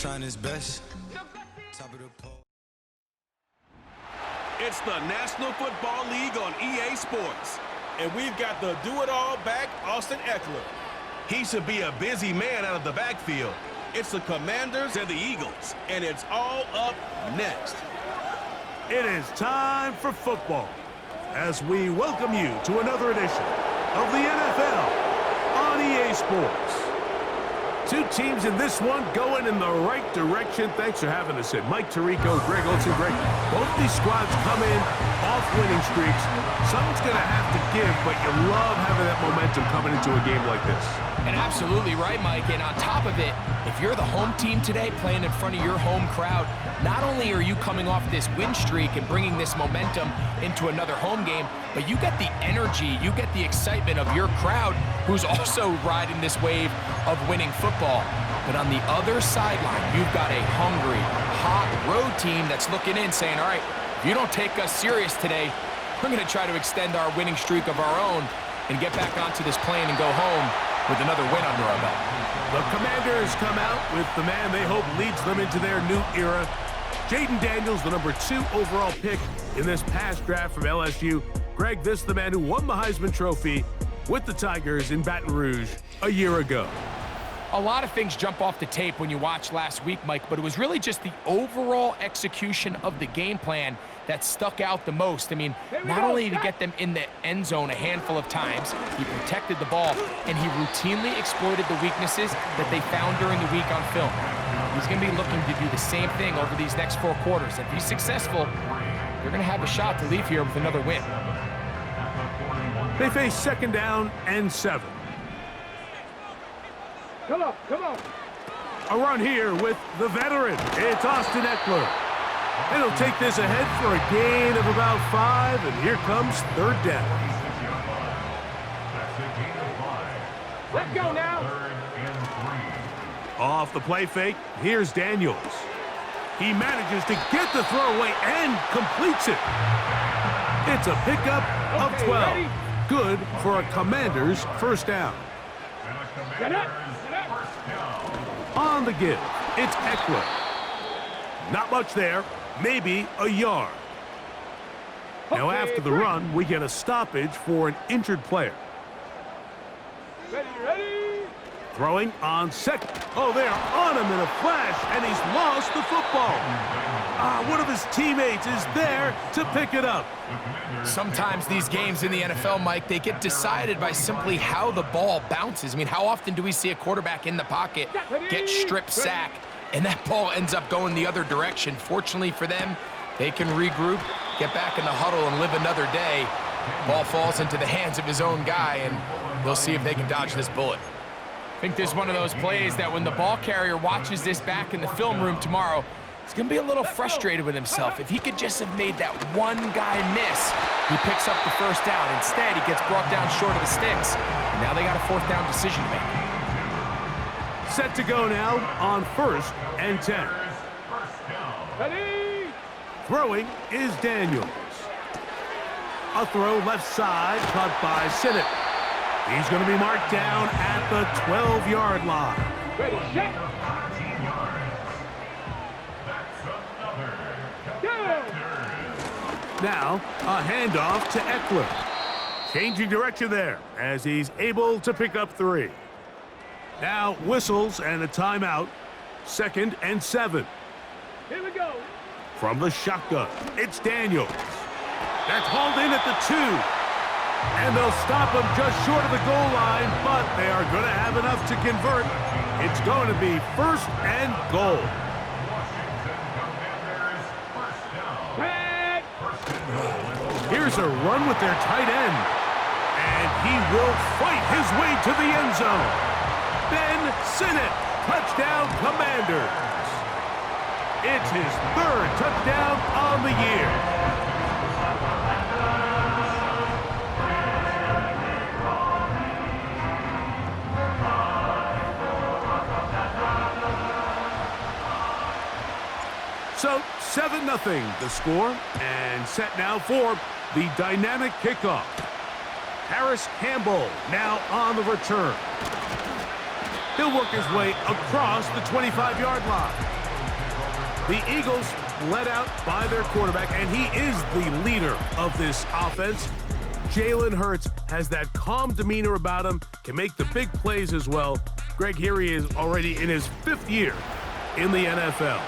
trying his best. Top of the pole. It's the National Football League on EA Sports. And we've got the do-it-all back, Austin Eckler. He should be a busy man out of the backfield. It's the Commanders and the Eagles, and it's all up next. It is time for football as we welcome you to another edition of the NFL on EA Sports. Two teams in this one going in the right direction. Thanks for having us in. Mike Tirico, Greg Olsen. Greg, both these squads come in off winning streaks. Something's going to have to give, but you love having that momentum coming into a game like this. And absolutely right, Mike. And on top of it, if you're the home team today playing in front of your home crowd, not only are you coming off this win streak and bringing this momentum into another home game, but you get the energy, you get the excitement of your crowd who's also riding this wave of winning football. But on the other sideline, you've got a hungry, hot road team that's looking in saying, all right, if you don't take us serious today, we're going to try to extend our winning streak of our own and get back onto this plane and go home with another win under our belt. The Commanders come out with the man they hope leads them into their new era. Jayden Daniels, the #2 overall pick in this past draft from LSU. Greg, this is the man who won the Heisman Trophy with the Tigers in Baton Rouge a year ago. A lot of things jump off the tape when you watch last week, Mike, but it was really just the overall execution of the game plan that stuck out the most. I mean, not only did he get them in the end zone a handful of times, he protected the ball, and he routinely exploited the weaknesses that they found during the week on film. He's going to be looking to do the same thing over these next 4 quarters. If he's successful, they're going to have a shot to leave here with another win. They face 2nd down and 7. Come on. A run here with the veteran. It's Austin Eckler. And he'll take this ahead for a gain of about 5, and here comes 3rd down. Let's go now. Off the play fake, here's Daniels. He manages to get the throw away and completes it. It's a pickup of 12. Ready? Good for a Commander's 1st down. Get up. On the give, it's Eckler. Not much there, maybe a yard. Now after the run, we get a stoppage for an injured player. Ready. Throwing on 2nd. Oh, they're on him in a flash, and he's lost the football. One of his teammates is there to pick it up. Sometimes these games in the NFL, Mike, they get decided by simply how the ball bounces. I mean, how often do we see a quarterback in the pocket get strip sack, and that ball ends up going the other direction? Fortunately for them, they can regroup, get back in the huddle, and live another day. Ball falls into the hands of his own guy, and they'll see if they can dodge this bullet. I think there's one of those plays that when the ball carrier watches this back in the film room tomorrow, he's going to be a little frustrated with himself. If he could just have made that one guy miss, he picks up the 1st down. Instead, he gets brought down short of the sticks. And now they got a 4th down decision to make. Set to go now on 1st and 10. Ready. Throwing is Daniels. A throw left side, caught by Sinnott. He's going to be marked down at the 12-yard line. Ready, set. Now, a handoff to Eckler. Changing direction there as he's able to pick up 3. Now, whistles and a timeout. 2nd and 7. Here we go. From the shotgun, it's Daniels. That's hauled in at the 2. And they'll stop him just short of the goal line, but they are going to have enough to convert. It's going to be 1st and goal. Here's a run with their tight end. And he will fight his way to the end zone. Ben Sinnott, touchdown Commanders. It's his 3rd touchdown on the year. So 7-0 the score, and set now for the dynamic kickoff. Harris Campbell now on the return. He'll work his way across the 25-yard line. The Eagles led out by their quarterback, and he is the leader of this offense. Jalen Hurts has that calm demeanor about him, can make the big plays as well. Greg, here he is already in his 5th year in the NFL.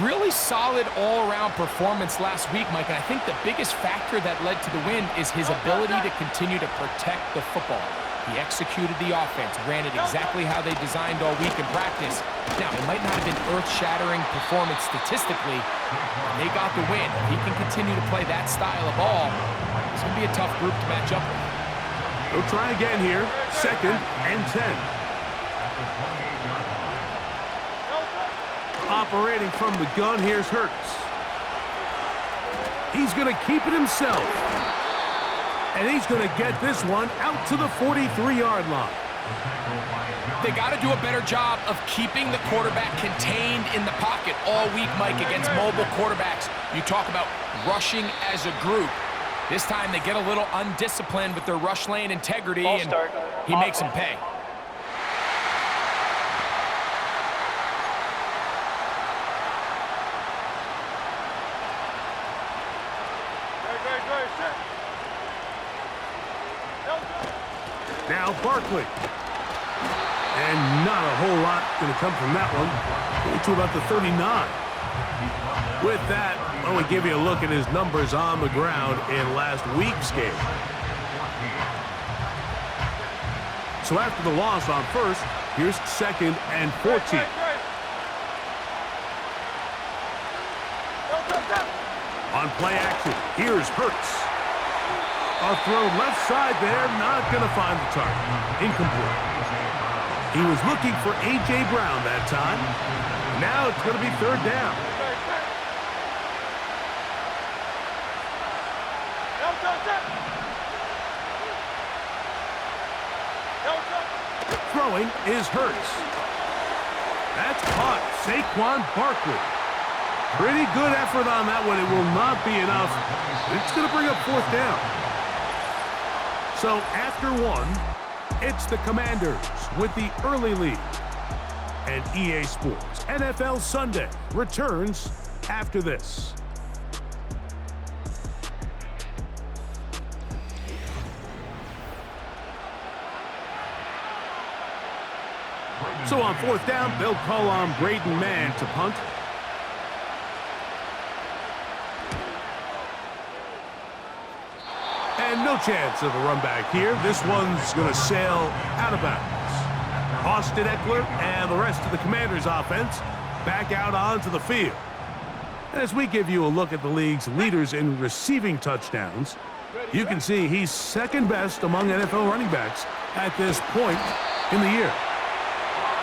Really solid all-around performance last week, Mike, and I think the biggest factor that led to the win is his ability to continue to protect the football. He executed the offense, ran it exactly how they designed all week in practice. Now, it might not have been earth-shattering performance statistically, but they got the win. If he can continue to play that style of ball, it's going to be a tough group to match up with. They'll try again here, 2nd and 10. Operating from the gun, here's Hurts. He's going to keep it himself. And he's going to get this one out to the 43-yard line. They got to do a better job of keeping the quarterback contained in the pocket all week, Mike, against mobile quarterbacks. You talk about rushing as a group. This time they get a little undisciplined with their rush lane integrity, and he makes them pay. Now Barkley. And not a whole lot going to come from that one. To about the 39. With that, I want to give you a look at his numbers on the ground in last week's game. So after the loss on 1st, here's 2nd and 14. On play action, here's Hurts. A throw left side there, not going to find the target. Incomplete. He was looking for A.J. Brown that time. Now it's going to be 3rd down. Throwing is Hurts. That's caught. Saquon Barkley. Pretty good effort on that one. It will not be enough. It's going to bring up 4th down. So after 1, it's the Commanders with the early lead. And EA Sports NFL Sunday returns after this. So on 4th down, they'll call on Braden Mann to punt. And no chance of a run back here. This one's going to sail out of bounds. Austin Eckler and the rest of the Commanders' offense back out onto the field. As we give you a look at the league's leaders in receiving touchdowns, you can see he's 2nd best among NFL running backs at this point in the year.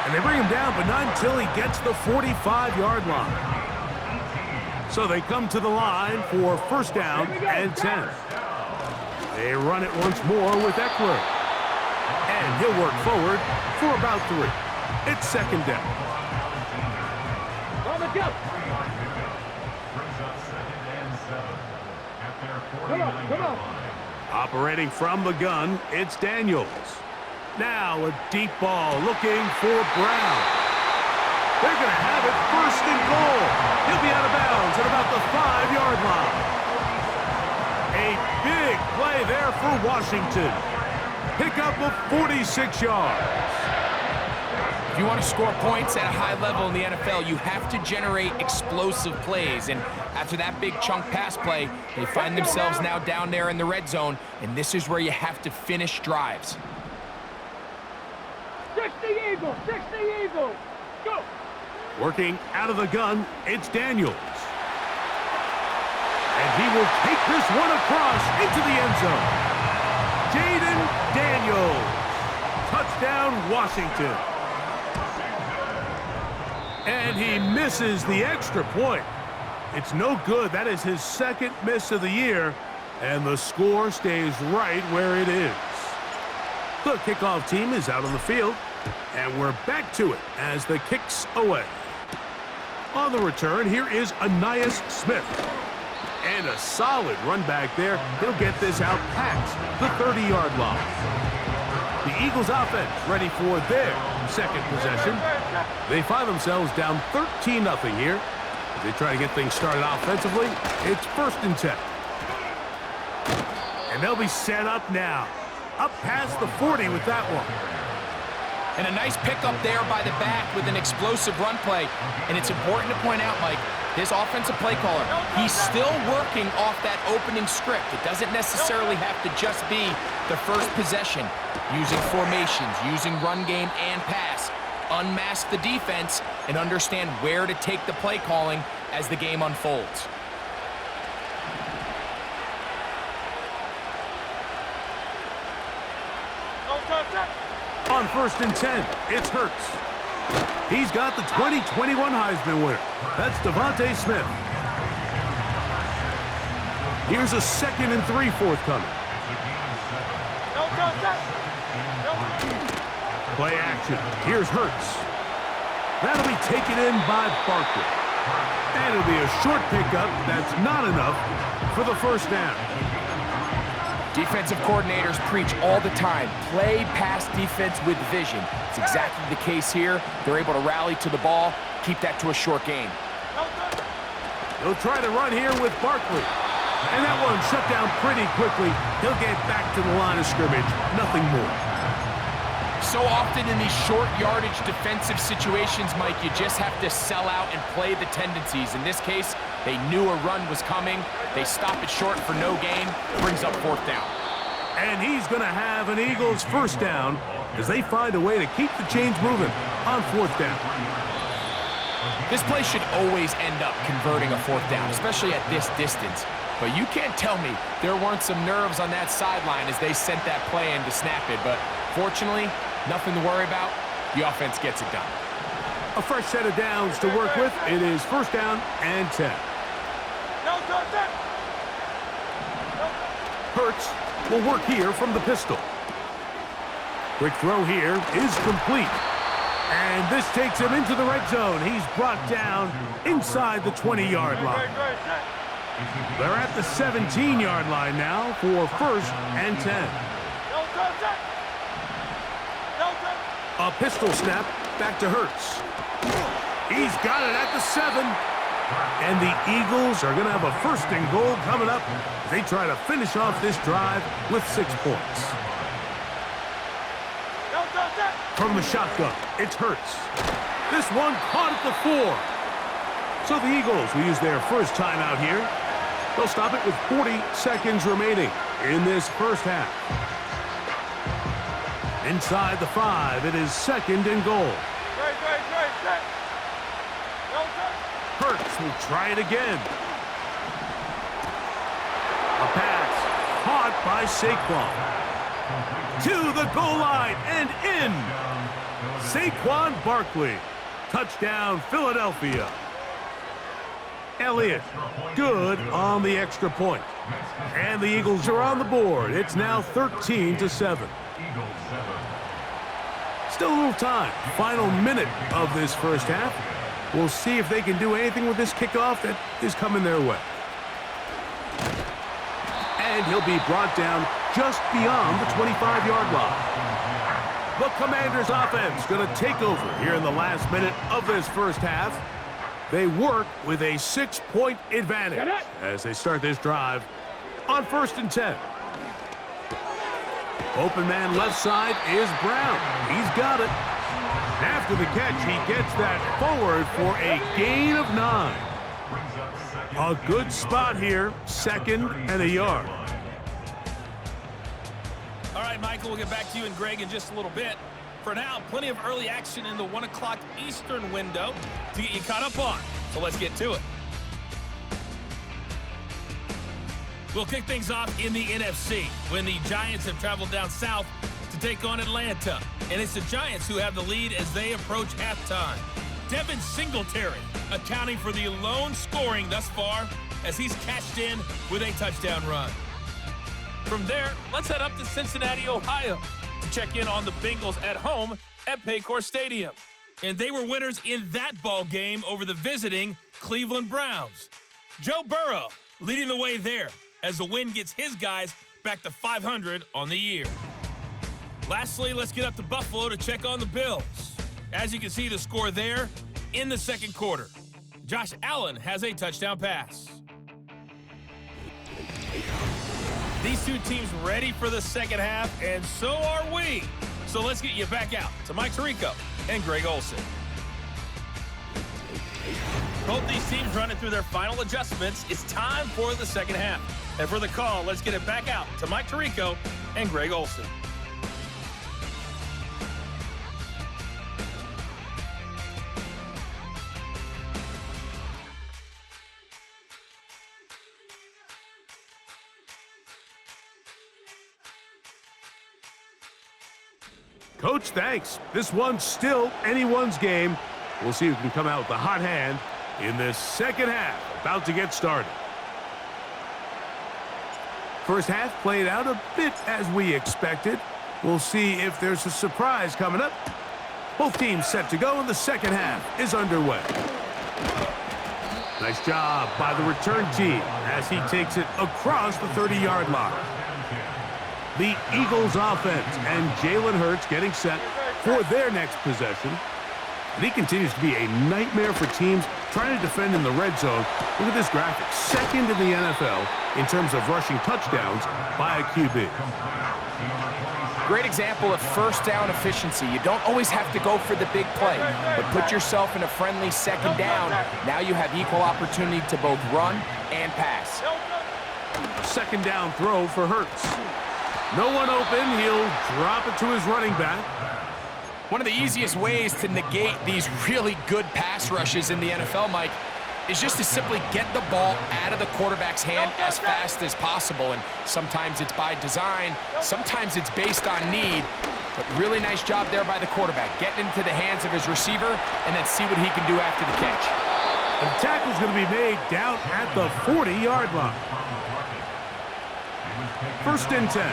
And they bring him down, but not until he gets the 45-yard line. So they come to the line for 1st down and 10. They run it once more with Eckler. And he'll work forward for about 3. It's 2nd down. Come on. Operating from the gun, it's Daniels. Now a deep ball looking for Brown. They're going to have it 1st and goal. He'll be out of bounds at about the 5-yard line. A big play there for Washington. Pickup of 46 yards. If you want to score points at a high level in the NFL, you have to generate explosive plays. And after that big chunk pass play, they find themselves now down there in the red zone, and this is where you have to finish drives. 60 Eagles, go! Working out of the gun, it's Daniels. And he will take this one across into the end zone. Jayden Daniels. Touchdown, Washington. And he misses the extra point. It's no good. That is his 2nd miss of the year. And the score stays right where it is. The kickoff team is out on the field. And we're back to it as the kick's away. On the return, here is Ainias Smith. And a solid run back there. He'll get this out past the 30-yard line. The Eagles offense ready for their 2nd possession. They find themselves down 13-0 here As they try to get things started offensively, it's 1st and 10. And they'll be set up now. Up past the 40 with that one. And a nice pickup there by the back with an explosive run play. And it's important to point out, Mike, this offensive play caller, he's still working off that opening script. It doesn't necessarily have to just be the first possession. Using formations, using run game and pass. Unmask the defense and understand where to take the play calling as the game unfolds. On 1st and 10, it's Hurts. He's got the 2021 Heisman winner. That's Devontae Smith. Here's a 2nd and 3 forthcoming. Play action. Here's Hurts. That'll be taken in by Barkley. And it'll be a short pickup. That's not enough for the 1st down. Defensive coordinators preach all the time, play pass defense with vision. It's exactly the case here. They're able to rally to the ball, keep that to a short gain. They'll try to run here with Barkley. And that one shut down pretty quickly. He'll get back to the line of scrimmage. Nothing more. So often in these short yardage defensive situations, Mike, you just have to sell out and play the tendencies. In this case, they knew a run was coming. They stop it short for no gain. Brings up 4th down. And he's going to have an Eagles 1st down as they find a way to keep the chains moving on 4th down. This play should always end up converting a 4th down, especially at this distance. But you can't tell me there weren't some nerves on that sideline as they sent that play in to snap it. But fortunately, nothing to worry about. The offense gets it done. A fresh set of downs to work with. It is 1st down and 10. Hurts will work here from the pistol. Quick throw here is complete. And this takes him into the red zone. He's brought down inside the 20-yard line. They're at the 17-yard line now for 1st and 10. A pistol snap back to Hurts. He's got it at the 7. And the Eagles are going to have a 1st and goal coming up as they try to finish off this drive with 6 points. From the shotgun, it's Hurts. This one caught at the 4. So the Eagles will use their 1st timeout here. They'll stop it with 40 seconds remaining in this 1st half. Inside the 5, it is 2nd and goal. Hurts will try it again. A pass caught by Saquon. To the goal line and in. Saquon Barkley. Touchdown, Philadelphia. Elliott, good on the extra point. And the Eagles are on the board. It's now 13-7. Still a little time. Final minute of this 1st half. We'll see if they can do anything with this kickoff that is coming their way. And he'll be brought down just beyond the 25-yard line. The Commanders' offense going to take over here in the last minute of this 1st half. They work with a 6-point advantage as they start this drive on 1st and 10. Open man left side is Brown. He's got it. After the catch, he gets that forward for a gain of 9. A good spot here, 2nd and a yard. All right, Michael, we'll get back to you and Greg in just a little bit. For now, plenty of early action in the 1 o'clock Eastern window to get you caught up on. So let's get to it. We'll kick things off in the NFC when the Giants have traveled down south to take on Atlanta. And it's the Giants who have the lead as they approach halftime. Devin Singletary accounting for the lone scoring thus far as he's cashed in with a touchdown run. From there, let's head up to Cincinnati, Ohio to check in on the Bengals at home at Paycor Stadium. And they were winners in that ball game over the visiting Cleveland Browns. Joe Burrow leading the way there as the win gets his guys back to 500 on the year. Lastly, let's get up to Buffalo to check on the Bills. As you can see the score there in the 2nd quarter. Josh Allen has a touchdown pass. These two teams ready for the second half, and so are we. So let's get you back out to Mike Tirico and Greg Olsen. Both these teams running through their final adjustments. It's time for the second half. And for the call, let's get it back out to Mike Tirico and Greg Olsen. Coach, thanks. This one's still anyone's game. We'll see who can come out with the hot hand in this second half. About to get started. First half played out a bit as we expected. We'll see if there's a surprise coming up. Both teams set to go, and the second half is underway. Nice job by the return team as he takes it across the 30-yard line. The Eagles offense and Jalen Hurts getting set for their next possession. And he continues to be a nightmare for teams trying to defend in the red zone. Look at this graphic. Second in the NFL in terms of rushing touchdowns by a QB. Great example of first down efficiency. You don't always have to go for the big play, but put yourself in a friendly second down. Now you have equal opportunity to both run and pass. Second down throw for Hurts. No one open. He'll drop it to his running back. One of the easiest ways to negate these really good pass rushes in the NFL, Mike, is just to simply get the ball out of the quarterback's hand as fast as possible. And sometimes it's by design, sometimes it's based on need. But really nice job there by the quarterback, getting into the hands of his receiver and then see what he can do after the catch. And the tackle's going to be made down at the 40-yard line. First and 10.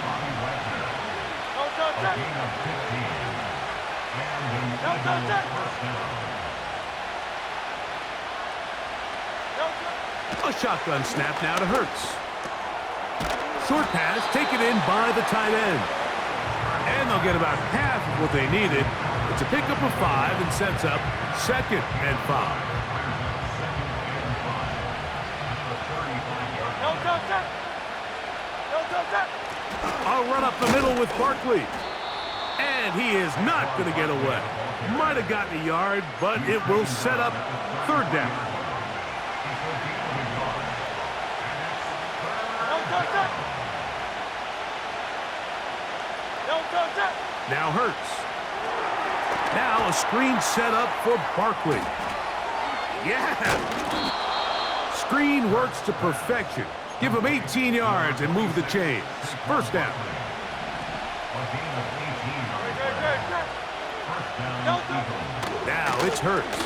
A shotgun snap now to Hurts. Short pass taken in by the tight end. And they'll get about half of what they needed. It's a pickup of 5 and sets up second and 5. I'll run up the middle with Barkley. And he is not going to get away. Might have gotten a yard, but it will set up third down. Now Hurts. Now a screen set up for Barkley. Yeah! Screen works to perfection. Give him 18 yards and move the chains. First down. Now it's Hurts.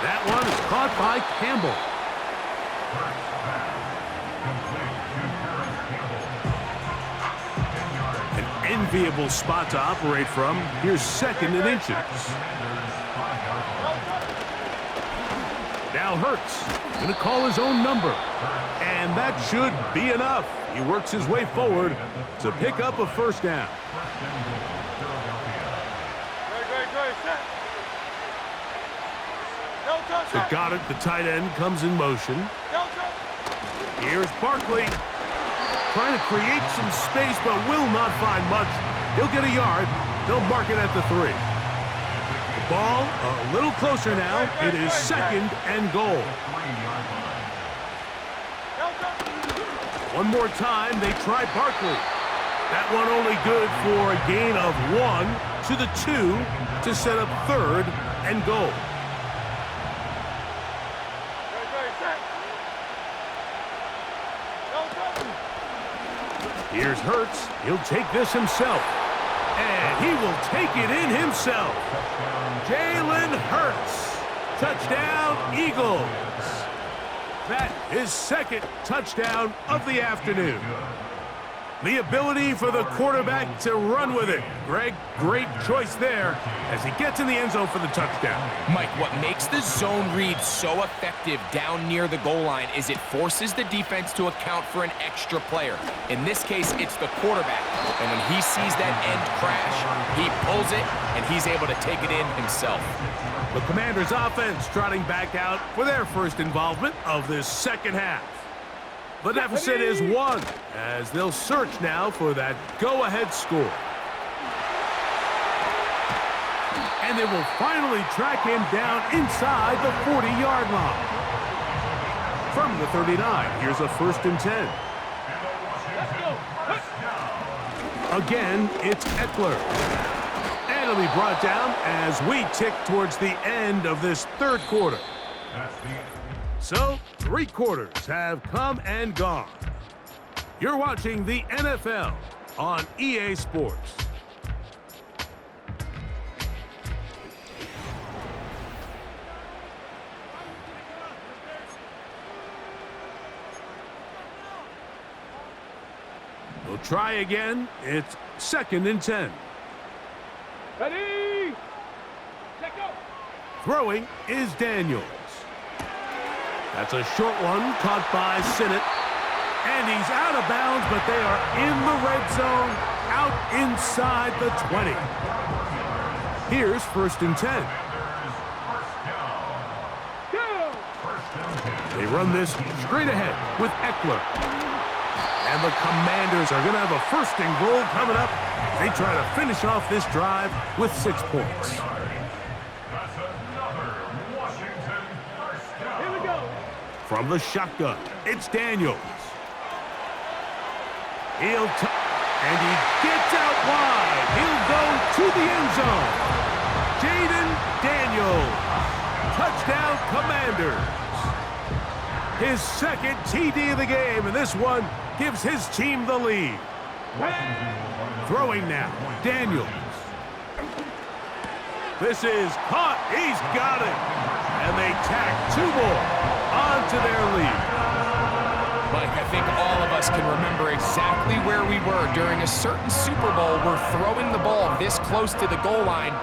That one is caught by Campbell. An enviable spot to operate from. Here's second and inches. Now Hurts going to call his own number. And that should be enough. He works his way forward to pick up a first down. So got it. The tight end comes in motion. Here's Barkley. Trying to create some space, but will not find much. He'll get a yard. They'll mark it at the 3. The ball a little closer now. It is second and goal. One more time, they try Barkley. That one only good for a gain of 1 to the 2 to set up third and goal. Here's Hurts. He'll take this himself. And he will take it in himself. Jalen Hurts. Touchdown, Eagles. That is second touchdown of the afternoon. The ability for the quarterback to run with it. Greg, great choice there as he gets in the end zone for the touchdown. Mike, what makes the zone read so effective down near the goal line is it forces the defense to account for an extra player. In this case, it's the quarterback. And when he sees that end crash, he pulls it, and he's able to take it in himself. The Commanders' offense trotting back out for their first involvement of this second half. The deficit is 1, as they'll search now for that go-ahead score. And they will finally track him down inside the 40-yard line. From the 39, here's a 1st and 10. Again, it's Eckler. And it'll be brought down as we tick towards the end of this third quarter. So, 3 quarters have come and gone. You're watching the NFL on EA Sports. We'll try again. It's 2nd and 10. Ready? Let go. Throwing is Daniels. That's a short one caught by Sinnott. And he's out of bounds, but they are in the red zone, out inside the 20. Here's 1st and 10. They run this straight ahead with Eckler. And the Commanders are going to have a 1st and goal coming up. They try to finish off this drive with 6 points. Here we go. From the shotgun, it's Daniels. And he gets out wide. He'll go to the end zone. Jayden Daniels. Touchdown, Commanders. His 2nd TD of the game, and this one gives his team the lead. Throwing now, Daniels. This is caught. He's got it. And they tack 2 more onto their lead. Mike, I think all of us can remember exactly where we were during a certain Super Bowl where throwing the ball this close to the goal line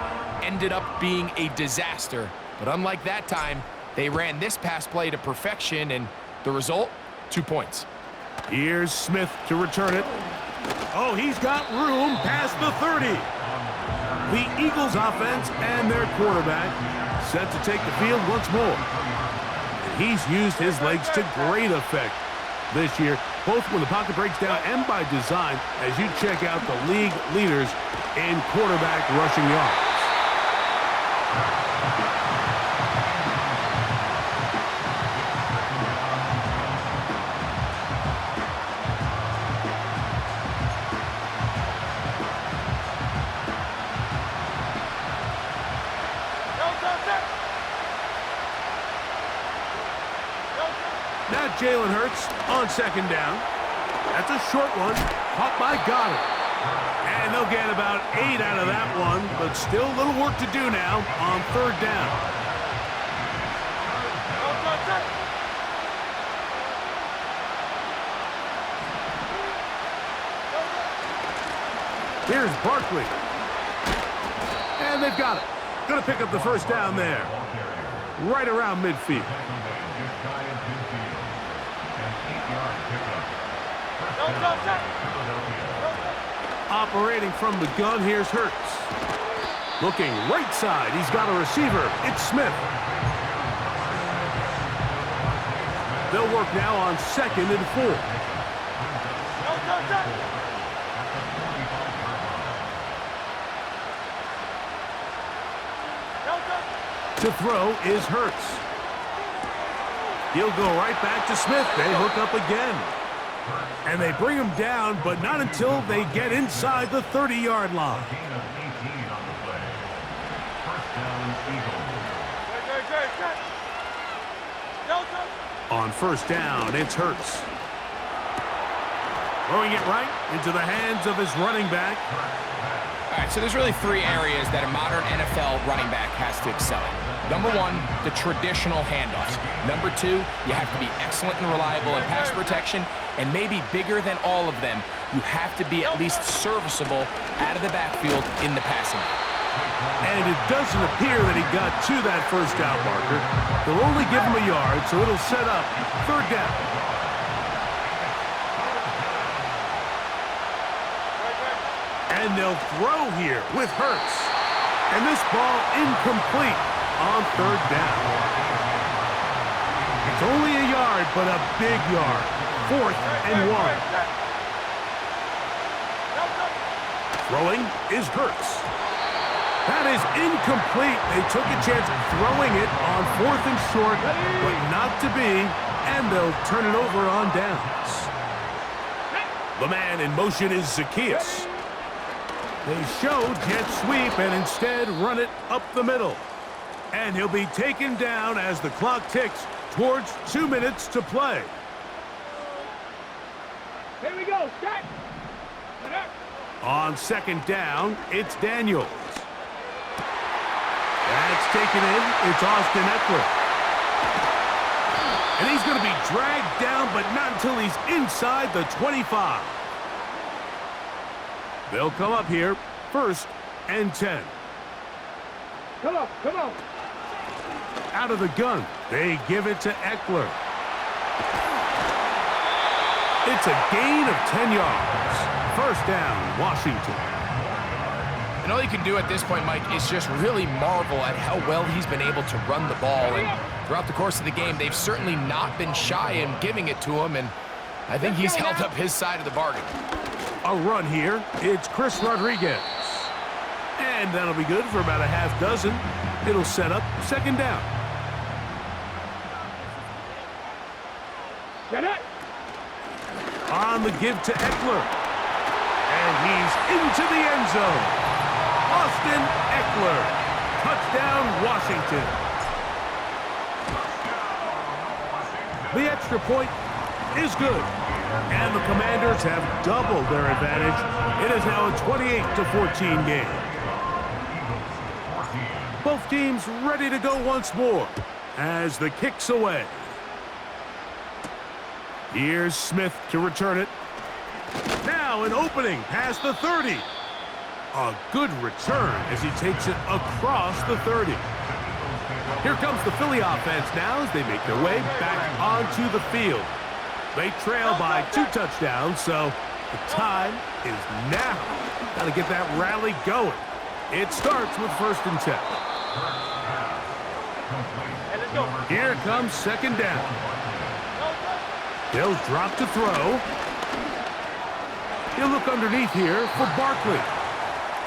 ended up being a disaster. But unlike that time, they ran this pass play to perfection, and the result, 2 points. Here's Smith to return it. Oh, he's got room past the 30. The Eagles offense and their quarterback set to take the field once more. And he's used his legs to great effect this year, both when the pocket breaks down and by design, as you check out the league leaders in quarterback rushing yards. Now Jalen Hurts on 2nd down. That's a short one, caught by Goddard. And they'll get about 8 out of that one, but still a little work to do now on 3rd down. Here's Barkley. And they've got it. Going to pick up the 1st down there. Right around midfield. Operating from the gun, here's Hurts. Looking right side, he's got a receiver. It's Smith. They'll work now on 2nd and 4. To throw is Hurts. He'll go right back to Smith. They hook up again. And they bring him down, but not until they get inside the 30-yard line. On 1st down, it's Hurts. Throwing it right into the hands of his running back. All right, so there's really 3 areas that a modern NFL running back has to excel in. Number 1, the traditional handoffs. Number 2, you have to be excellent and reliable in pass protection. And maybe bigger than all of them, you have to be at least serviceable out of the backfield in the passing game. And it doesn't appear that he got to that 1st down marker. They'll only give him a yard, so it'll set up 3rd down. And they'll throw here with Hurts. And this ball incomplete. on 3rd down. It's only a yard, but a big yard. 4th and 1. Throwing is Hurts. That is incomplete. They took a chance throwing it on 4th and short, but not to be, and they'll turn it over on downs. The man in motion is Zacchaeus. They show jet sweep and instead run it up the middle. And he'll be taken down as the clock ticks towards 2 minutes to play. Here we go. Set. On 2nd down, it's Daniels. That's taken in. It's Austin Eckler. And he's going to be dragged down, but not until he's inside the 25. They'll come up here, 1st and 10. Come on, come on. Out of the gun, they give it to Eckler. It's a gain of 10 yards. 1st down, Washington. And all you can do at this point, Mike, is just really marvel at how well he's been able to run the ball. And throughout the course of the game, they've certainly not been shy in giving it to him, and I think he's held up his side of the bargain. A run here. It's Chris Rodriguez. And that'll be good for about a half dozen. It'll set up 2nd down. Get it. On the give to Eckler. And he's into the end zone. Austin Eckler. Touchdown, Washington. The extra point is good. And the Commanders have doubled their advantage. It is now a 28-14 game. Both teams ready to go once more as the kick's away. Here's Smith to return it. Now an opening past the 30. A good return as he takes it across the 30. Here comes the Philly offense now as they make their way back onto the field. They trail by 2 touchdowns, so the time is now. Got to get that rally going. It starts with 1st and 10. Here comes 2nd down. He'll drop to throw. He'll look underneath here for Barkley.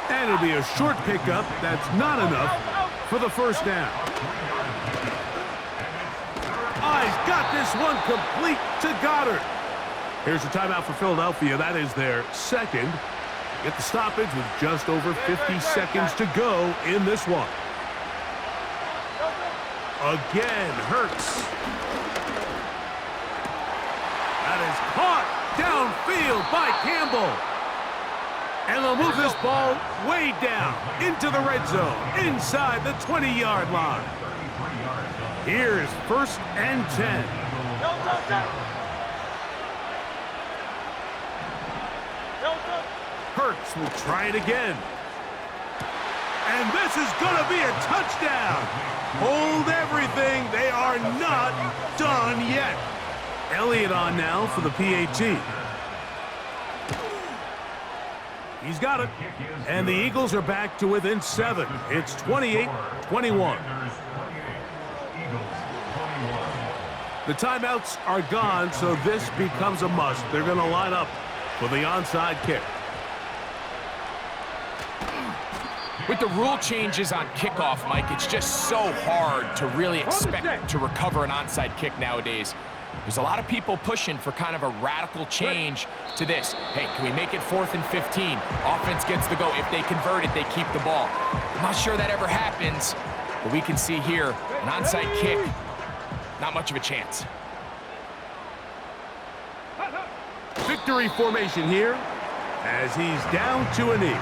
And it'll be a short pickup. That's not enough for the 1st down. Oh, he's got this one complete to Goddard. Here's a timeout for Philadelphia. That is their 2nd. Get the stoppage with just over 50 seconds to go in this one. Again, Hurts. That is caught downfield by Campbell. And they'll move this ball way down into the red zone, inside the 20-yard line. Here's 1st and 10. Hurts will try it again. And this is going to be a touchdown. Hold everything. They are not done yet. Elliott on now for the PAT. He's got it. And the Eagles are back to within 7. It's 28-21. The timeouts are gone, so this becomes a must. They're going to line up for the onside kick. With the rule changes on kickoff, Mike, it's just so hard to really expect to recover an onside kick nowadays. There's a lot of people pushing for kind of a radical change to this. Hey, can we make it 4th and 15? Offense gets the go. If they convert it, they keep the ball. I'm not sure that ever happens, but we can see here an onside kick, not much of a chance. Victory formation here as he's down to a knee.